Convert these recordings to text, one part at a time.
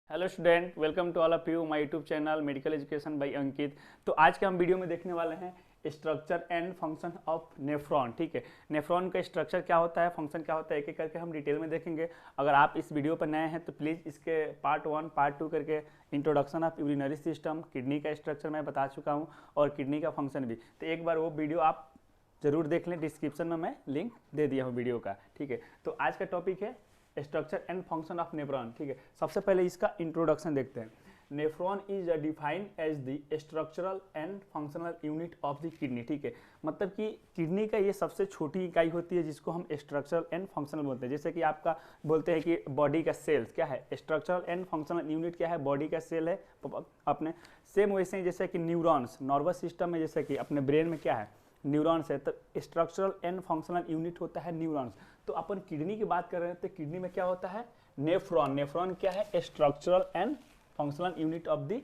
Hello student, welcome to all of you my YouTube channel medical education by Ankit. तो आज के हम video में देखने वाले हैं structure and function of nephron. ठीक है, नेफ्रॉन का स्ट्रक्चर क्या होता है, फंक्शन क्या होता है, एक एक करके हम डिटेल में देखेंगे। अगर आप इस वीडियो पर नए हैं तो प्लीज़ इसके पार्ट 1 पार्ट 2 करके introduction of urinary system, kidney का स्ट्रक्चर मैं बता चुका हूँ और किडनी का फंक्शन भी। तो एक बार वो वीडियो आप जरूर देख लें, डिस्क्रिप्शन में मैं लिंक दे दिया हूँ वीडियो का। ठीक है, तो आज का टॉपिक है structure and function of nephron. ठीक है, सबसे पहले इसका इंट्रोडक्शन देखते हैं। Nephron is defined as the structural and functional unit of the kidney. ठीक है, मतलब कि किडनी का ये सबसे छोटी इकाई होती है जिसको हम स्ट्रक्चरल एंड फंक्शनल बोलते हैं। जैसे कि आपका बोलते हैं कि बॉडी का सेल्स क्या है, स्ट्रक्चरल एंड फंक्शनल यूनिट क्या है, बॉडी का सेल है अपने। सेम वैसे ही जैसे कि न्यूरॉन्स नर्वस सिस्टम में, जैसे कि अपने ब्रेन में क्या है, न्यूरॉन्स है, तो स्ट्रक्चरल एंड फंक्शनल यूनिट होता है न्यूरॉन्स। तो अपन किडनी की बात कर रहे हैं तो किडनी में क्या होता है, नेफ्रॉन। नेफ्रॉन क्या है, structural and functional unit of the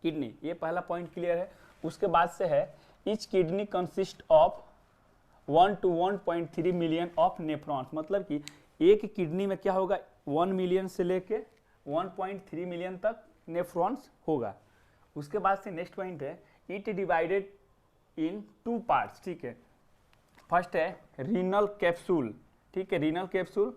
kidney. ये पहला पॉइंट क्लियर है। उसके बाद से है each kidney consist of 1 to 1.3 million of nephrons. मतलब कि एक किडनी में क्या होगा, 1 मिलियन से लेके 1.3 मिलियन तक नेफ्रॉन्स होगा। उसके बाद से नेक्स्ट पॉइंट है इट डिवाइडेड इन 2 पार्ट्स। ठीक है, फर्स्ट है रीनल कैप्सूल। ठीक है, renal capsule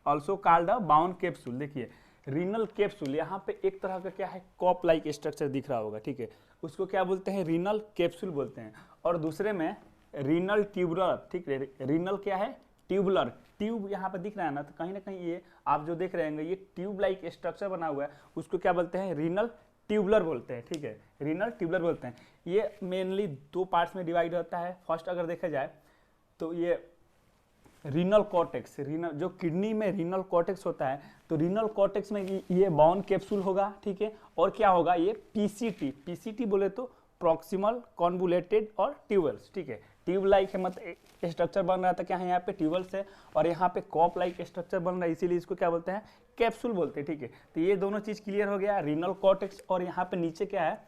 also called a Bhawan capsule. देखिए रीनल कैप्सूल, यहाँ पे एक तरह का क्या है, कॉप लाइक स्ट्रक्चर दिख रहा होगा। ठीक है, उसको क्या बोलते हैं, रीनल कैप्सूल बोलते हैं। और दूसरे में रीनल ट्यूबुलर। ठीक है, रीनल क्या है, ट्यूबुलर। ट्यूब यहाँ पे दिख रहा है ना, तो कहीं ना कहीं ये आप जो देख रहे हैं ये ट्यूब लाइक स्ट्रक्चर बना हुआ है, उसको क्या बोलते हैं, रीनल ट्यूबुलर बोलते हैं। ठीक है, रीनल ट्यूबुलर बोलते हैं। ये मेनली 2 पार्ट्स में डिवाइड होता है। फर्स्ट अगर देखा जाए तो ये रीनल कॉर्टेक्स, रीनल जो किडनी में रीनल कॉर्टेक्स होता है, तो रीनल कॉर्टेक्स में ये बाउन कैप्सूल होगा। ठीक है, और क्या होगा, ये पीसीटी। पीसीटी बोले तो प्रॉक्सिमल कॉन्वुलेटेड और ट्यूबल्स। ठीक है, ट्यूब लाइक है, मतलब स्ट्रक्चर बन रहा था क्या है, यहाँ पे ट्यूबल्स है और यहाँ पे कॉप लाइक स्ट्रक्चर बन रहा है, इसीलिए इसको क्या बोलते हैं, कैप्सूल बोलते हैं। ठीक है, तो ये दोनों चीज क्लियर हो गया, रीनल कॉर्टेक्स और यहाँ पे नीचे क्या है,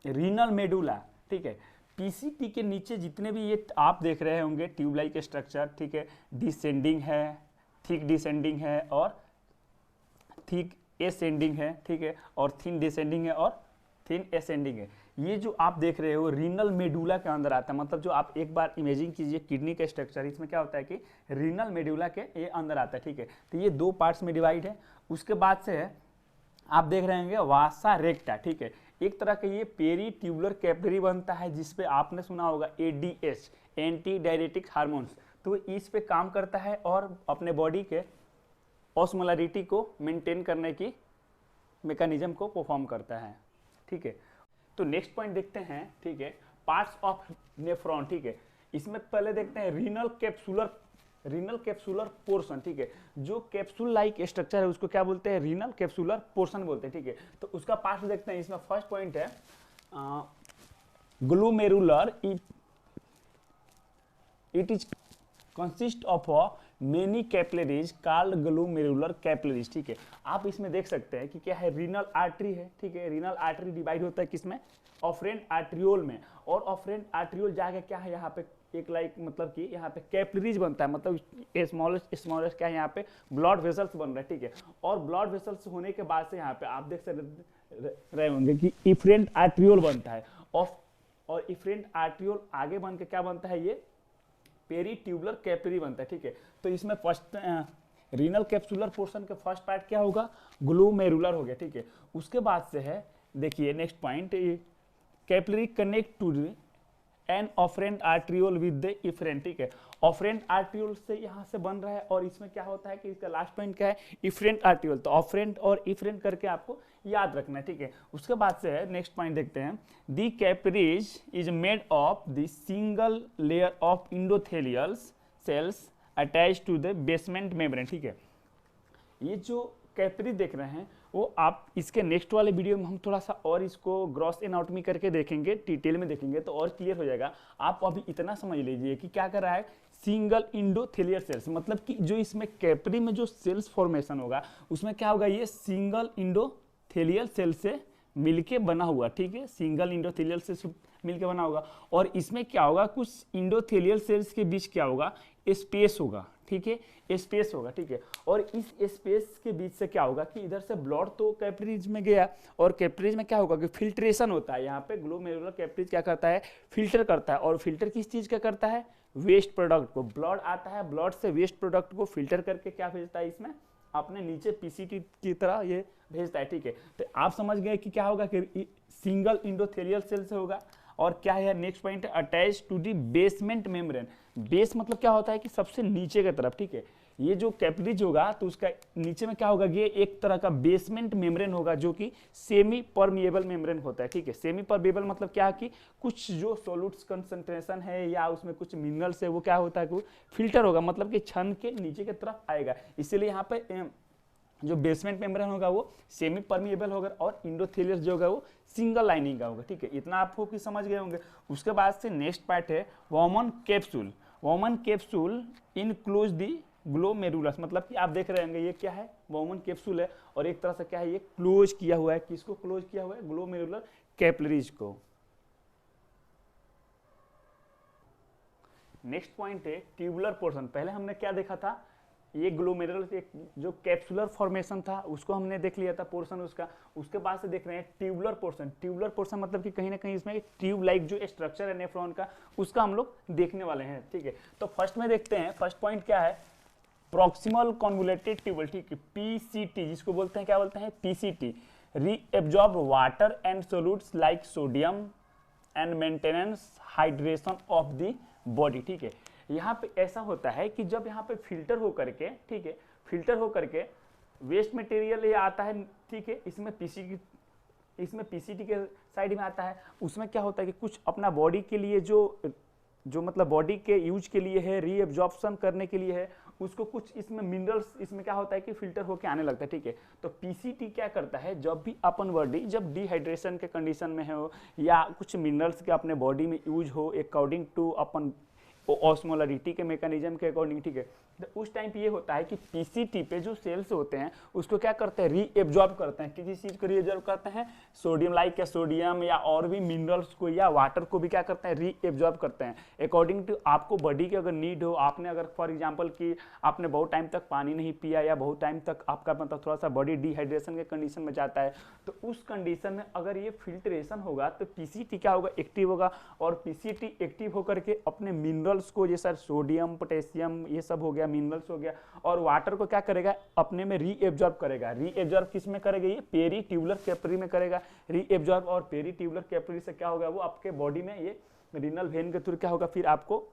रीनल मेडुला। ठीक है, पीसीटी के नीचे जितने भी ये आप देख रहे होंगे ट्यूब लाइक स्ट्रक्चर, ठीक है, डिसेंडिंग है, थिक डिसेंडिंग है और थिक एसेंडिंग है। ठीक है, और थिन डिसेंडिंग है और थिन एसेंडिंग है। ये जो आप देख रहे हो रीनल मेडुला के अंदर आता है। मतलब जो आप एक बार इमेजिंग कीजिए किडनी का स्ट्रक्चर, इसमें क्या होता है कि रीनल मेडुला के ये अंदर आता है। ठीक है, तो ये 2 पार्ट्स में डिवाइड है। उसके बाद से है आप देख रहे होंगे वासा रेक्टा। ठीक है, एक तरह का ये पेरी ट्यूबुलर कैपिलरी बनता है जिसपे आपने सुना होगा एडीएच, एंटी डायरेटिक हार्मोन्स। तो इस पे काम करता है और अपने बॉडी के ऑस्मोलरिटी को मेंटेन करने की मैकेनिज्म को परफॉर्म करता है। ठीक है, तो नेक्स्ट पॉइंट देखते हैं। ठीक है, पार्ट्स ऑफ नेफ्रॉन। ठीक है, इसमें पहले देखते हैं रीनल कैप्सुलर पोर्शन। ठीक है, जो कैप्सूल लाइक स्ट्रक्चर है उसको क्या बोलते हैं, रीनल कैप्सुलर पोर्शन बोलते हैं। ठीक है, तो उसका पार्ट देखते हैं। इसमें फर्स्ट पॉइंट है glomerular. It is consist of many capillaries called glomerular capillaries. ठीक है, आप इसमें देख सकते हैं कि क्या है, रीनल आर्टरी है। ठीक है, रीनल आर्टरी डिवाइड होता है किसमें, ऑफरेंट आर्ट्रियोल में। और ऑफरेंट आर्ट्रियोल जाके क्या है, यहाँ पे एक लाइक मतलब कि यहाँ पे कैपिलरीज बनता है, मतलब स्मॉलेस्ट क्या है, यहाँ पे ब्लड वेसल्स बन रहे हैं। ठीक है, और ब्लड वेसल्स होने के बाद से यहाँ पे आप देख रहे होंगे कि इफरेंट आर्ट्रियोल बनता है। और इफरेंट आर्ट्रियोल आगे बन के क्या बनता है, ये पेरी ट्यूबुलर कैपिलरी बनता है। ठीक है, तो इसमें फर्स्ट रीनल कैप्सुलर पोर्शन का फर्स्ट पार्ट क्या होगा, ग्लोमेरुलर हो गया। ठीक है, उसके बाद से है देखिए next point, capillary connect to an afferent arteriole with the efferent. ठीक है, ऑफरेंट आर्ट्रियोल से यहाँ से बन रहा है और इसमें क्या होता है कि इसका लास्ट पॉइंट क्या है, इफरेंट आर्ट्रियोल। तो ऑफरेंट और इफरेंट करके आपको याद रखना है। ठीक है, उसके बाद से है नेक्स्ट पॉइंट देखते हैं, the capillaries is made of the single layer of endothelial cells attach to the basement membrane. ठीक है, ये जो कैपिलरी देख रहे हैं वो आप इसके नेक्स्ट वाले वीडियो में हम थोड़ा सा और इसको ग्रॉस एनाटॉमी करके देखेंगे, डिटेल में देखेंगे तो और क्लियर हो जाएगा। आप अभी इतना समझ लीजिए कि क्या कर रहा है, सिंगल इंडोथेलियल सेल्स, मतलब कि जो इसमें कैपिलरी में जो सेल्स फॉर्मेशन होगा उसमें क्या होगा, ये सिंगल इंडोथेलियल सेल से मिलके बना हुआ। ठीक है, सिंगल इंडोथेलियल से मिलके बना होगा और इसमें क्या होगा, कुछ इंडोथेलियल सेल्स के बीच क्या होगा, स्पेस होगा। ठीक है, स्पेस होगा, ठीक है। और इस स्पेस के बीच से क्या होगा कि इधर से ब्लड तो कैपिलरीज में गया, और कैपिलरीज में क्या होगा कि फिल्ट्रेशन होता है। यहाँ पे ग्लोमेरुलर कैपिलरीज क्या करता है, फिल्टर करता है। और फिल्टर किस चीज का करता है, वेस्ट प्रोडक्ट को। ब्लड आता है, ब्लड से वेस्ट प्रोडक्ट को फिल्टर करके क्या भेजता है, इसमें अपने नीचे पीसीटी की तरह ये भेजता है, ठीक है। तो आप समझ गए कि क्या होगा कि सिंगल इंडोथेलियल सेल से होगा। और क्या है next point, attach to the basement membrane. Base मतलब क्या होता है कि सबसे नीचे की तरफ, ठीक है। ये जो कैपिलरीज होगा तो उसका नीचे में क्या होगा, ये एक तरह का बेसमेंट मेम्ब्रेन होगा जो कि सेमी परमिएबल मेम्ब्रेन होता है, ठीक है। सेमी परमिएबल मतलब क्या है कि कुछ जो सोल्यूट्स कंसंट्रेशन है या उसमें कुछ मिनरल्स है वो क्या होता है कि फिल्टर होगा, मतलब कि छन के नीचे की तरफ आएगा। इसीलिए यहाँ पे जो बेसमेंट मेम्ब्रेन होगा वो सेमी परमिएबल होगा और इंडोथेलियस जो होगा वो सिंगल लाइनिंग का होगा, ठीक है। इतना आपको कि समझ गए होंगे। उसके बाद से नेक्स्ट पार्ट है woman capsule. Woman capsule enclose दी ग्लोमेरुलस, मतलब कि आप देख रहे होंगे ये क्या है, वॉमन कैप्सूल है। और एक तरह से क्या है, ये क्लोज किया हुआ है, किसको क्लोज किया हुआ है, ग्लोमेरुलर कैपिलरीज को। नेक्स्ट पॉइंट है ट्यूबुलर पोर्शन। पहले हमने क्या देखा था, ये ग्लोमेरुलर एक जो कैप्सुलर फॉर्मेशन था उसको हमने देख लिया था पोर्शन उसका। उसके बाद से देख रहे हैं ट्यूबुलर पोर्शन। ट्यूबुलर पोर्शन मतलब कि कहीं ना कहीं इसमें ट्यूब लाइक जो स्ट्रक्चर है नेफ्रॉन का उसका हम लोग देखने वाले हैं, ठीक है। तो फर्स्ट में देखते हैं, फर्स्ट पॉइंट क्या है, प्रॉक्सिमल कॉन्वोल्यूटेड ट्यूबुल, ठीक है, पीसीटी जिसको बोलते हैं, क्या बोलते हैं, PCT. Reabsorb water and solutes like sodium and maintenance hydration of the body, ठीक है। यहाँ पे ऐसा होता है कि जब यहाँ पे फिल्टर हो करके, ठीक है, फिल्टर हो करके वेस्ट मटेरियल ये आता है, ठीक है, इसमें पीसीटी के साइड में आता है। उसमें क्या होता है कि कुछ अपना बॉडी के लिए जो मतलब बॉडी के यूज के लिए है, रीएब्जॉर्प्शन करने के लिए है, उसको कुछ इसमें मिनरल्स इसमें क्या होता है कि फिल्टर होके आने लगता है, ठीक है। तो पीसीटी क्या करता है, जब भी अपन बॉडी जब डिहाइड्रेशन के कंडीशन में हो या कुछ मिनरल्स के अपने बॉडी में यूज हो अकॉर्डिंग टू अपन ऑस्मोलरिटी के मैकेनिज्म के अकॉर्डिंग, ठीक है, तो उस टाइम पे ये होता है कि पीसीटी पे जो सेल्स होते हैं उसको क्या करते हैं, रीएब्जॉर्ब करते हैं। किसी चीज को रीएब्जॉर्ब करते हैं, सोडियम लाइक या सोडियम या और भी मिनरल्स को या वाटर को भी क्या करते हैं, रीएब्जॉर्ब करते हैं अकॉर्डिंग टू आपको बॉडी की अगर नीड हो। आपने अगर फॉर एग्जाम्पल कि आपने बहुत टाइम तक पानी नहीं पिया या बहुत टाइम तक आपका मतलब थोड़ा सा बॉडी डिहाइड्रेशन के कंडीशन में जाता है, तो उस कंडीशन में अगर ये फिल्ट्रेशन होगा तो पीसीटी क्या होगा, एक्टिव होगा। और पीसीटी एक्टिव होकर के अपने मिनरल्स को, जैसा सोडियम पोटेशियम ये सब हो गया, मिनरल्स हो गया, और वाटर को क्या करेगा, अपने में रीएब्जॉर्ब करेगा। रीएब्जॉर्ब किस में करेगा, ये पेरी ट्यूबुलर कैपिलरी में करेगा रीएब्जॉर्ब। और पेरी ट्यूबुलर कैपिलरी से क्या होगा, वो आपके बॉडी में ये रीनल वेन के थ्रू क्या होगा, फिर आपको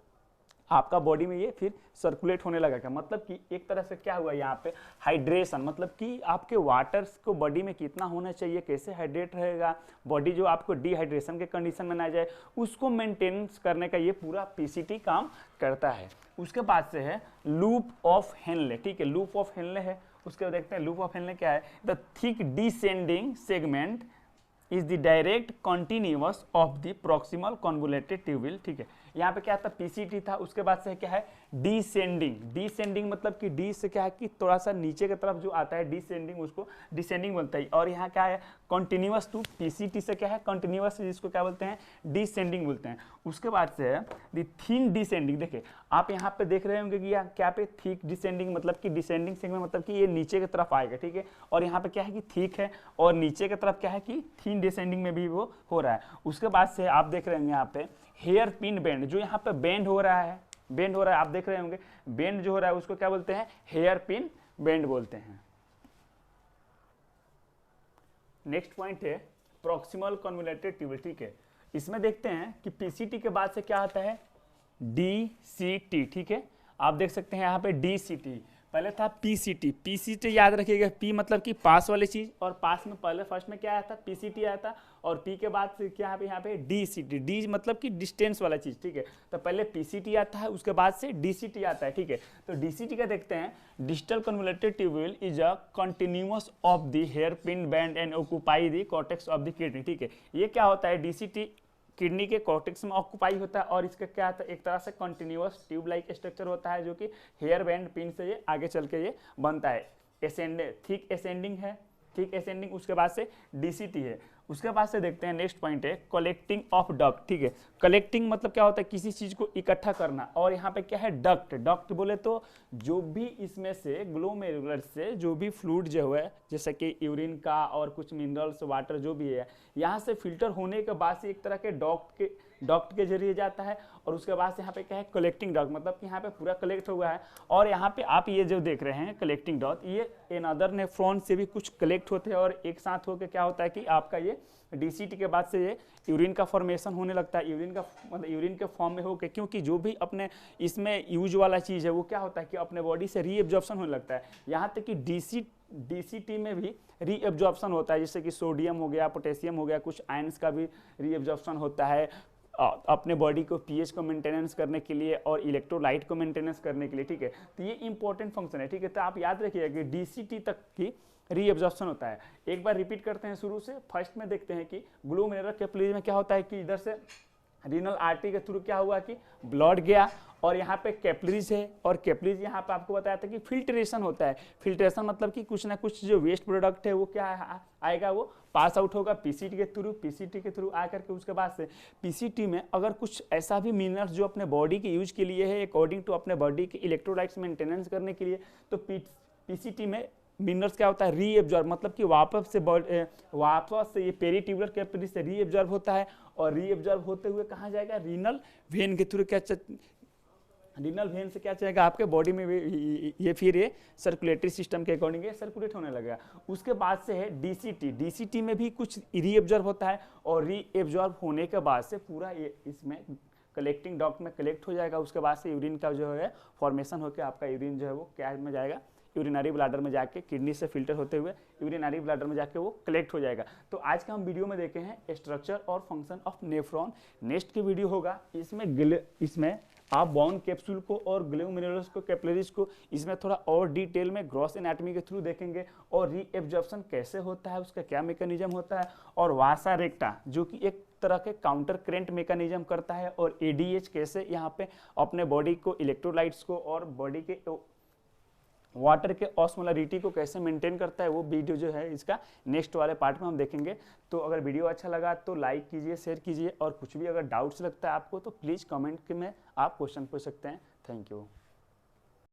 आपका बॉडी में ये फिर सर्कुलेट होने लगेगा। मतलब कि एक तरह से क्या हुआ यहाँ पे हाइड्रेशन, मतलब कि आपके वाटर्स को बॉडी में कितना होना चाहिए, कैसे हाइड्रेट रहेगा बॉडी, जो आपको डिहाइड्रेशन के कंडीशन में ना जाए, उसको मेंटेनेंस करने का ये पूरा पीसीटी काम करता है। उसके बाद से है लूप ऑफ हेनले, ठीक है, लूप ऑफ हेनले है। उसके बाद देखते हैं लूप ऑफ हेनले क्या है, the thick descending segment is the direct continuous of the proximal convoluted tubule, ठीक है। यहाँ पे क्या था, पीसीटी था। उसके बाद से क्या है डिसेंडिंग। डिसेंडिंग मतलब कि डी से क्या है कि थोड़ा सा नीचे की तरफ जो आता है डिसेंडिंग, उसको डिसेंडिंग बोलता है। और यहाँ क्या है कंटिन्यूअस टू, पीसीटी से क्या है कंटिन्यूअस, जिसको क्या बोलते हैं डिसेंडिंग बोलते हैं। उसके बाद से है द थिन डिसेंडिंग। देखिए आप यहाँ पे देख रहे होंगे कि क्या पे थिक डिसेंडिंग, मतलब कि डिसेंडिंग सेगमेंट मतलब कि ये नीचे की तरफ आएगा, ठीक है। और यहाँ पे क्या है कि थिक है, और नीचे की तरफ क्या है कि थिन डिसेंडिंग में भी वो हो रहा है। उसके बाद से आप देख रहे होंगे यहाँ पे हेयर पिन बेंड, जो यहाँ पे बेंड हो रहा है, बेंड हो रहा है, आप देख रहे होंगे बेंड जो हो रहा है उसको क्या बोलते हैं, हेयर पिन बेंड बोलते हैं। नेक्स्ट पॉइंट है प्रॉक्सिमल कॉन्वोल्यूटेड ट्यूबुल, ठीक है। इसमें देखते हैं कि पीसीटी के बाद से क्या आता है डीसीटी, ठीक है। आप देख सकते हैं यहाँ पे डीसीटी, पहले था पीसीटी। पीसीटी याद रखिएगा, पी मतलब कि पास वाली चीज, और पास में पहले फर्स्ट में क्या आया था, पीसीटी आया था। और पी के बाद से क्या है यहाँ पे डीसीटी, डी मतलब कि डिस्टेंस वाला चीज, ठीक है। तो पहले पीसीटी आता है, उसके बाद से डीसीटी आता है, ठीक है। तो डीसीटी का देखते हैं, distal convoluted tubule is a continuous of the hair pin bend and occupy the cortex of the kidney, ठीक है। ये क्या होता है, डीसीटी किडनी के कॉर्टेक्स में ऑक्यूपाई होता है, और इसका क्या होता है एक तरह से कंटिन्यूअस ट्यूब लाइक स्ट्रक्चर होता है, जो कि हेयर बैंड पिन से ये आगे चल के ये बनता है। एसेंड थिक एसेंडिंग है, ठीक, असेंडिंग। उसके बाद से डीसीटी है। उसके बाद से देखते हैं नेक्स्ट पॉइंट है कलेक्टिंग ऑफ डक्ट। ठीक है, कलेक्टिंग मतलब क्या होता है, किसी चीज को इकट्ठा करना। और यहाँ पे क्या है, डक्ट। डक्ट बोले तो जो भी इसमें से ग्लोमेरुलर से जो भी फ्लूइड जो है, जैसे कि यूरिन का और कुछ मिनरल्स, वाटर जो भी है, यहाँ से फिल्टर होने के बाद से एक तरह के डक्ट के जरिए जाता है। और उसके बाद से यहाँ पे क्या है, कलेक्टिंग डक्ट, मतलब कि यहाँ पे पूरा कलेक्ट हुआ है। और यहाँ पे आप ये जो देख रहे हैं कलेक्टिंग डक्ट, ये एनदर नेफ्रॉन से भी कुछ कलेक्ट होते हैं और एक साथ होकर क्या होता है कि आपका ये डीसीटी के बाद से ये यूरिन का फॉर्मेशन होने लगता है। यूरिन का मतलब यूरिन के फॉर्म में होकर, क्योंकि जो भी अपने इसमें यूज वाला चीज़ है वो क्या होता है कि अपने बॉडी से रीएब्जॉर्प्शन होने लगता है। यहाँ तक कि डीसीटी में भी रीएब्जॉर्प्शन होता है, जैसे कि सोडियम हो गया, पोटेशियम हो गया, कुछ आयंस का भी रीएब्जॉर्प्शन होता है अपने बॉडी को पीएच को मेंटेनेंस करने के लिए और इलेक्ट्रोलाइट को मेंटेनेंस करने के लिए। ठीक है, तो ये इंपॉर्टेंट फंक्शन है। ठीक है, तो आप याद रखिएगा कि डीसीटी तक की रीएब्जॉर्प्शन होता है। एक बार रिपीट करते हैं शुरू से। फर्स्ट में देखते हैं कि ग्लोमेरुलर कैपिलरी में क्या होता है कि इधर से रीनल आर्टरी के थ्रू क्या हुआ कि ब्लड गया और यहाँ पे कैपिलरीज है। और कैपिलरीज यहाँ पे आपको बताया था कि फिल्ट्रेशन होता है। फिल्ट्रेशन मतलब कि कुछ ना कुछ जो वेस्ट प्रोडक्ट है वो क्या आएगा, वो पास आउट होगा पीसीटी के थ्रू। पीसीटी के थ्रू आकर के उसके बाद से पीसीटी में अगर कुछ ऐसा भी मिनरल्स जो अपने बॉडी के यूज के लिए है, अकॉर्डिंग टू अपने बॉडी के इलेक्ट्रोलाइट्स मेंटेनेंस करने के लिए, तो पीसीटी में मिनरल्स क्या होता है, रीएब्जॉर्ब, मतलब कि वापस से ये पेरीट्यूबुलर कैपिलरी से रीएब्जॉर्ब होता है। और रीएब्जॉर्ब होते हुए कहाँ जाएगा, रीनल वेन के थ्रू। रीनल वेन से क्या जाएगा आपके बॉडी में, ये फिर ये सर्कुलेटरी सिस्टम के अकॉर्डिंग सर्कुलेट होने लगेगा। उसके बाद से है डीसीटी। डीसीटी में भी कुछ रीएब्जॉर्ब होता है और रीएब्जॉर्ब होने के बाद से पूरा ये इसमें कलेक्टिंग डक्ट में कलेक्ट हो जाएगा। उसके बाद से यूरिन का जो है फॉर्मेशन होकर आपका यूरिन जो है वो क्या में जाएगा, यूरिनरी ब्लैडर में जाके किडनी से फिल्टर होते हुए यूरिनरी ब्लैडर में जाके वो कलेक्ट हो जाएगा। तो आज का हम वीडियो में देखे हैं स्ट्रक्चर और फंक्शन ऑफ नेफ्रॉन। नेक्स्ट की वीडियो होगा इसमें आप बोन कैप्सूल को और ग्लोमेरुलस को, कैपिलरीज को इसमें थोड़ा और डिटेल में ग्रॉस एनाटॉमी के थ्रू देखेंगे। और रीएब्जॉर्प्शन कैसे होता है, उसका क्या मैकेनिज्म होता है। और वासा रेक्टा जो कि एक तरह के काउंटर करेंट मैकेनिज्म करता है। और एडीएच कैसे यहाँ पे अपने बॉडी को इलेक्ट्रोलाइट्स को और बॉडी के वाटर के ऑस्मोलरिटी को कैसे मेंटेन करता है, वो वीडियो जो है इसका नेक्स्ट वाले पार्ट में हम देखेंगे। तो अगर वीडियो अच्छा लगा तो लाइक कीजिए, शेयर कीजिए। और कुछ भी अगर डाउट्स लगता है आपको तो प्लीज़ कमेंट में आप क्वेश्चन पूछ सकते हैं। Thank you.